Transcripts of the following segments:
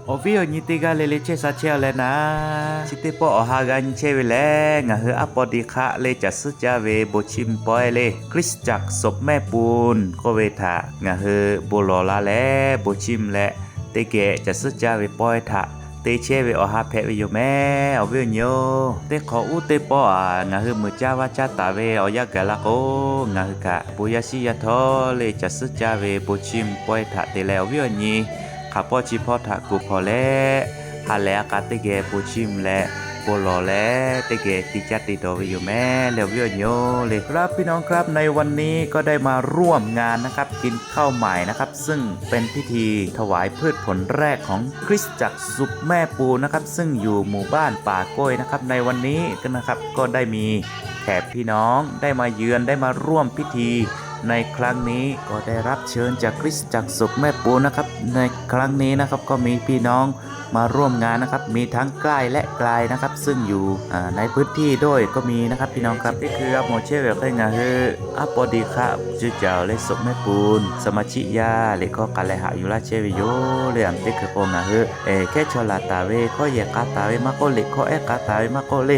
Ovvio nyitiga lele che sa che le na chite po ohaga ni che le nga he apodi kha leจะซึจาเวโบชิมปอยเลคริสจักรศพแม่ปูนก็เวทะงาเฮโบลอลาแลโบชิมและเตเกจะซึจาเวปอยทะเตเชเวอหาเพเวโยแม่เอาเวโยเตขออุเตปองาเฮมือจ้าวาจาตาเวออยากะละโกงาเฮกะปุยาชิยาทอเลจะซึจาเวโบชิมปอยทะเตแล้วเวญีข้าพ่อชิพ่อทะกูพอแลฮาแลอากาเตเกโบชิมและโบลอแลเตเกติจัดติดอวิโยแม่แล้ววิโยเลยครับพี่น้องครับในวันนี้ก็ได้มาร่วมงานนะครับกินข้าวใหม่นะครับซึ่งเป็นพิธีถวายพืชผลแรกของคริสตจักรสุขแม่ปูนะครับซึ่งอยู่หมู่บ้านป่าก้อยนะครับในวันนี้ก็นะครับก็ได้มีแขกพี่น้องได้มาเยือนได้มาร่วมพิธีในครั้งนี้ก็ได้รับเชิญจากคริสตจักรสุขแม่ปูนะครับในครั้งนี้นะครับก็มีพี่น้องมาร่วมงานนะครับมีทั้งใกล้และไกลนะครับซึ่งอยู่ในพื้นที่ด้วยก็มีนะครับพี่น้องครับนี่คืออัปโมเชเวลเคยงาเฮอัปปอดีครับจื้อเจ้าเลยสุขแม่ปูนสมาชิยาเลยก็การเลยหาอยู่ละเชวิโยเลยอันติคือโองาเฮแค่ชอลาตาเวข้อแยกกาตาเวมาโกเลข้อแอกาตาเวมาโกเล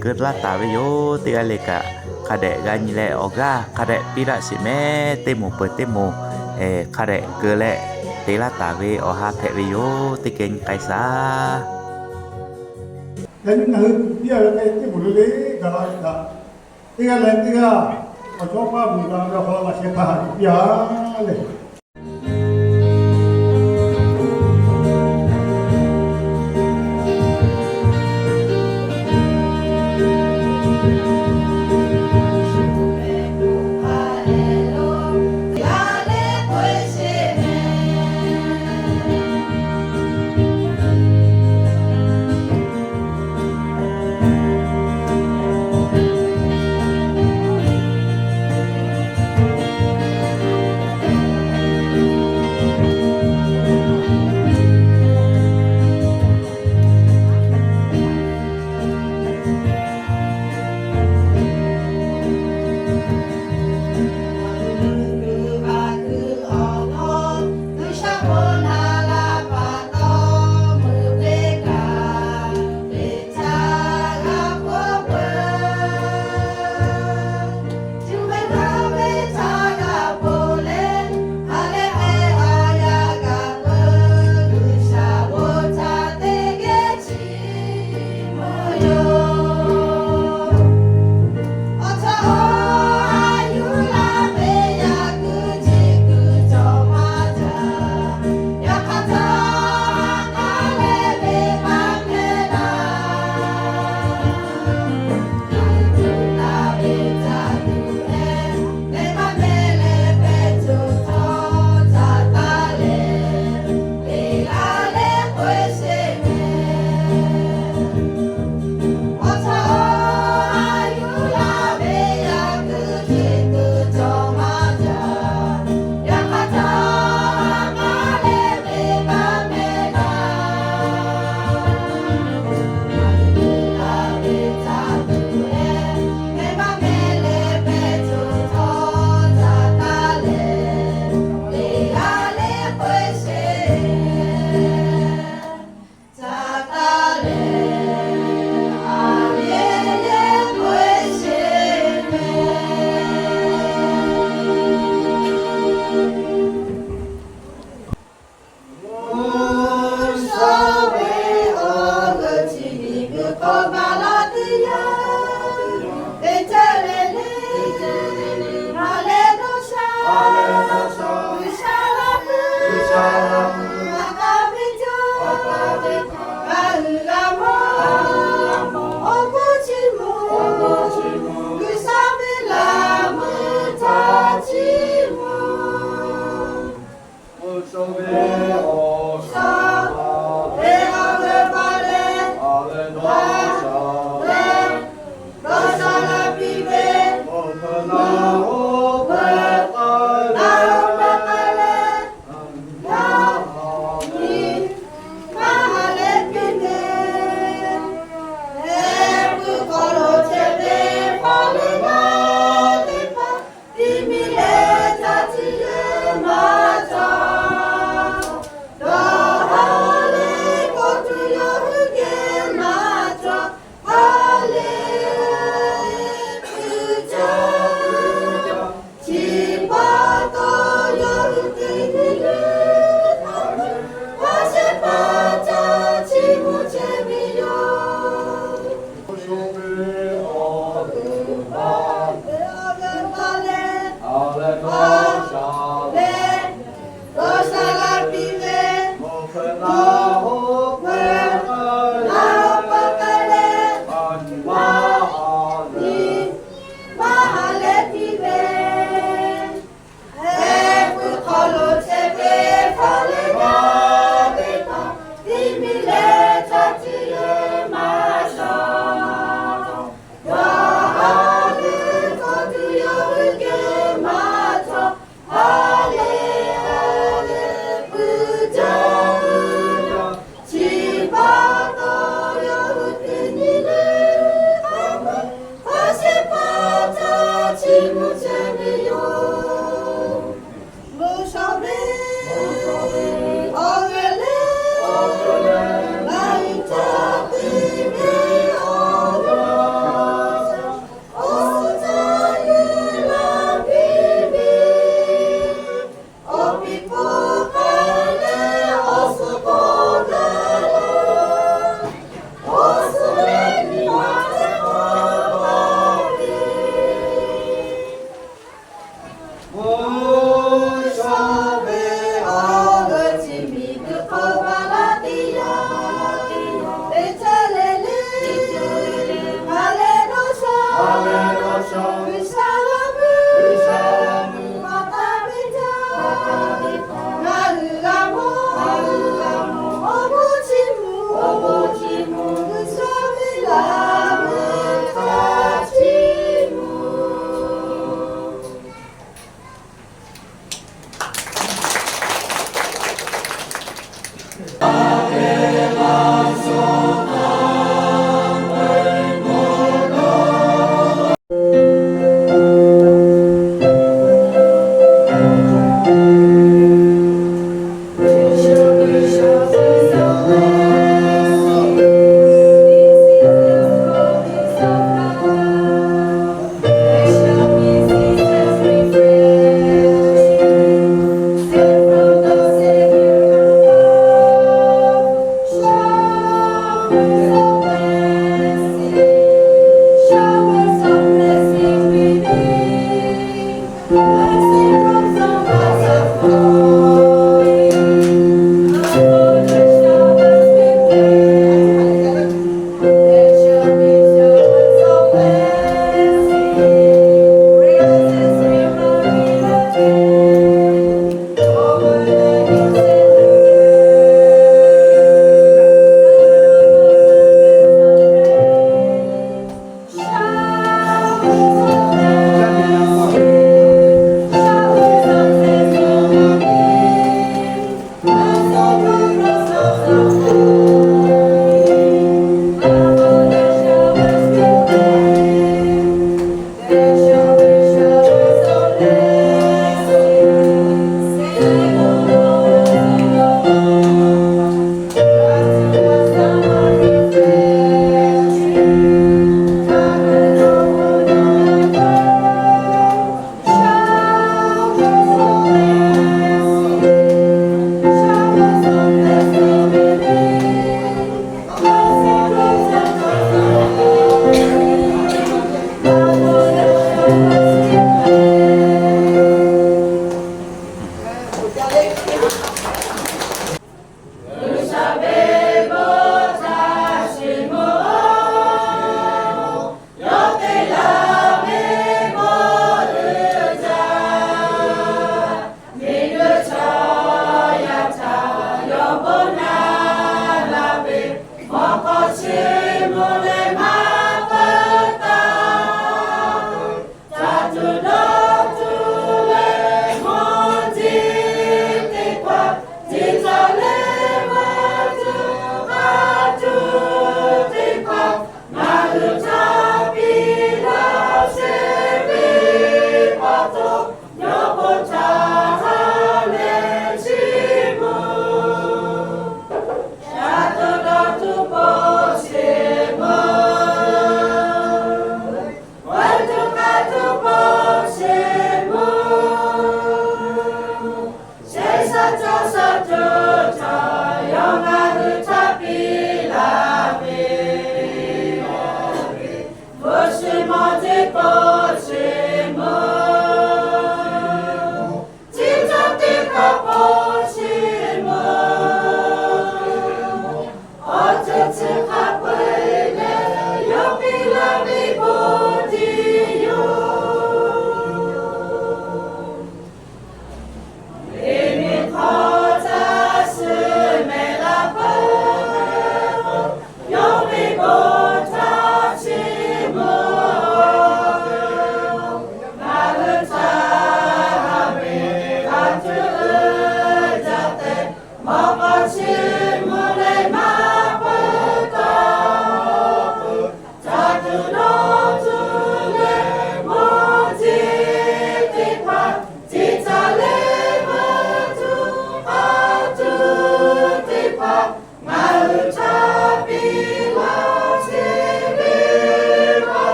เกิดลาตาเวโยเตียเลกะคาเดกานิเลออกาคาเดปิระสิแม่เตโมเปิดเตโมคาเดเกเลเตลาตาเวอหาเพเวโยติเกนไกซาThen dia le mulu kalau kita tiga tiga coba bukan kalau masih tahan ya le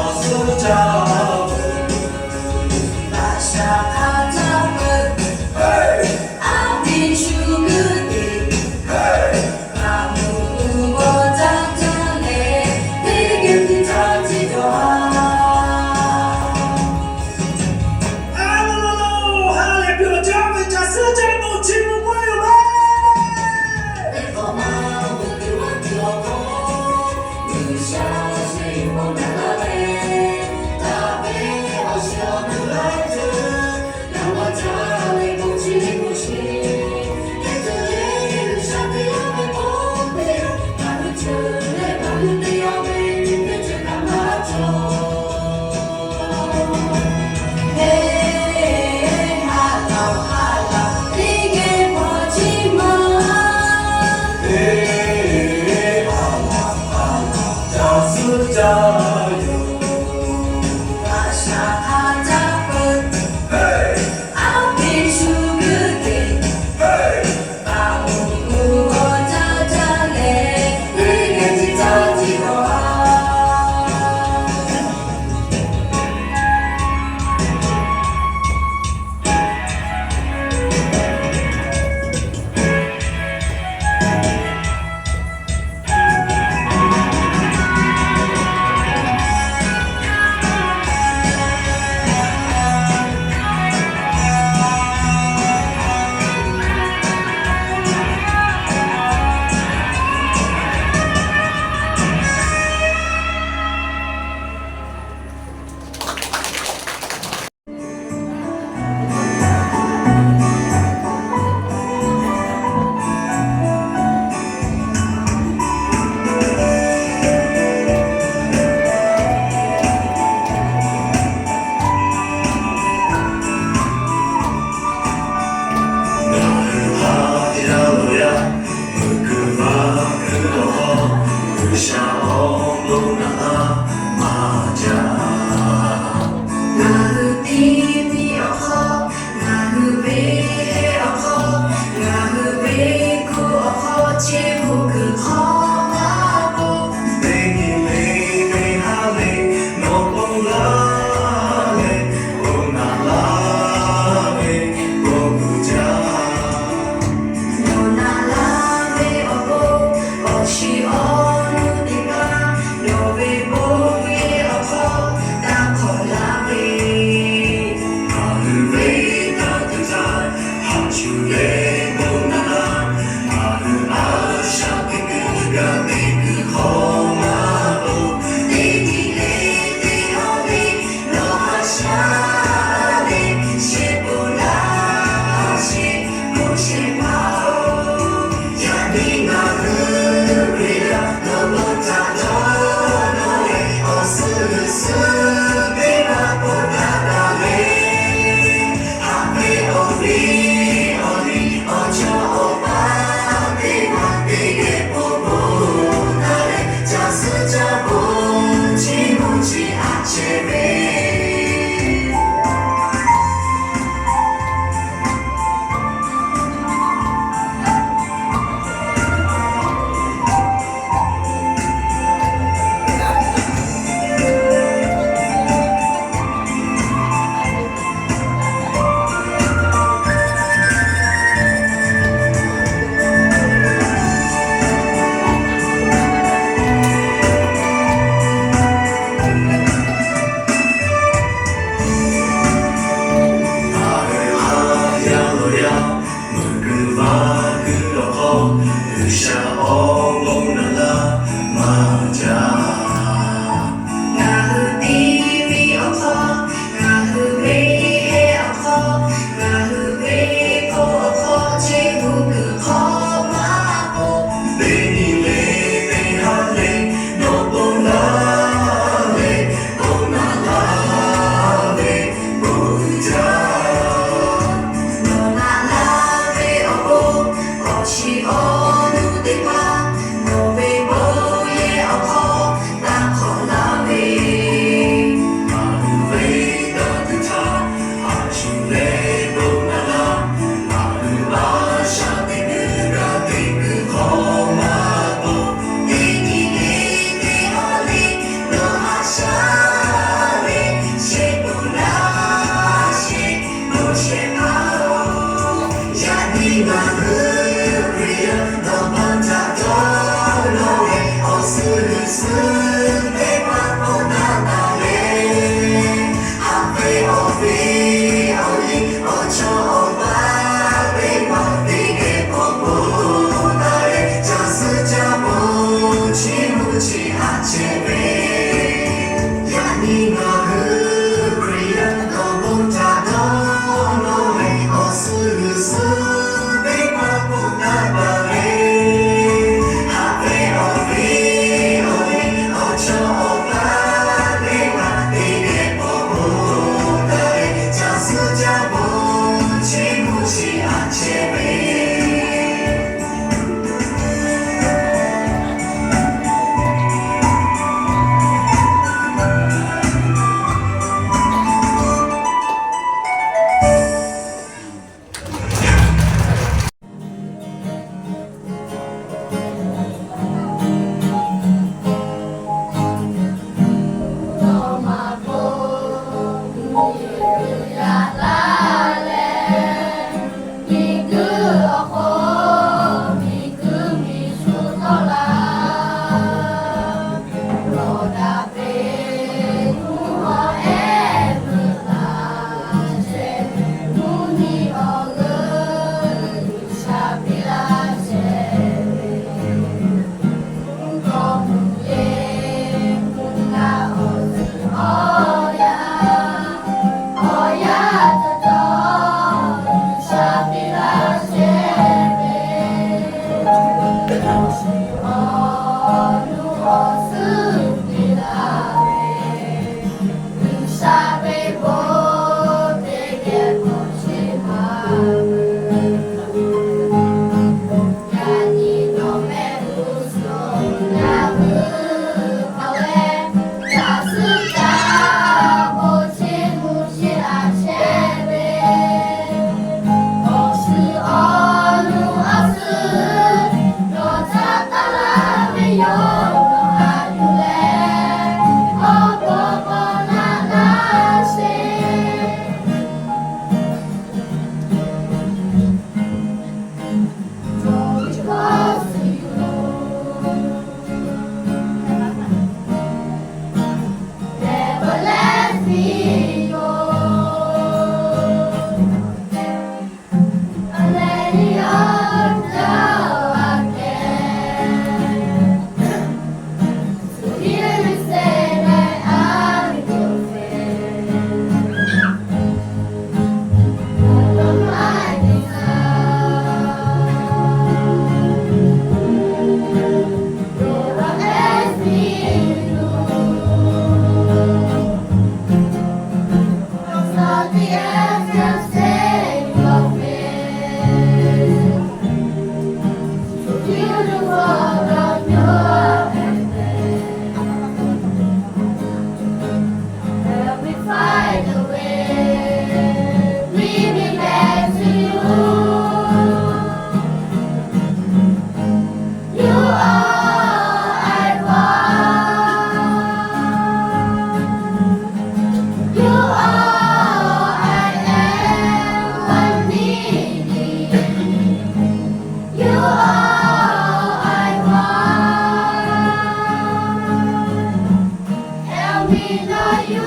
Hãy subscribe cho kênh Ghiền Mì Gõ để không bỏ lỡ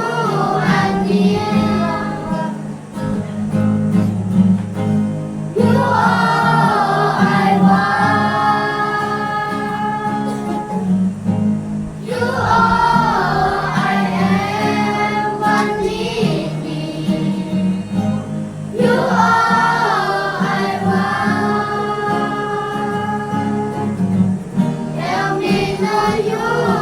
and me. You all I want. You all I am. One need me. You all I want. Tell me, know you.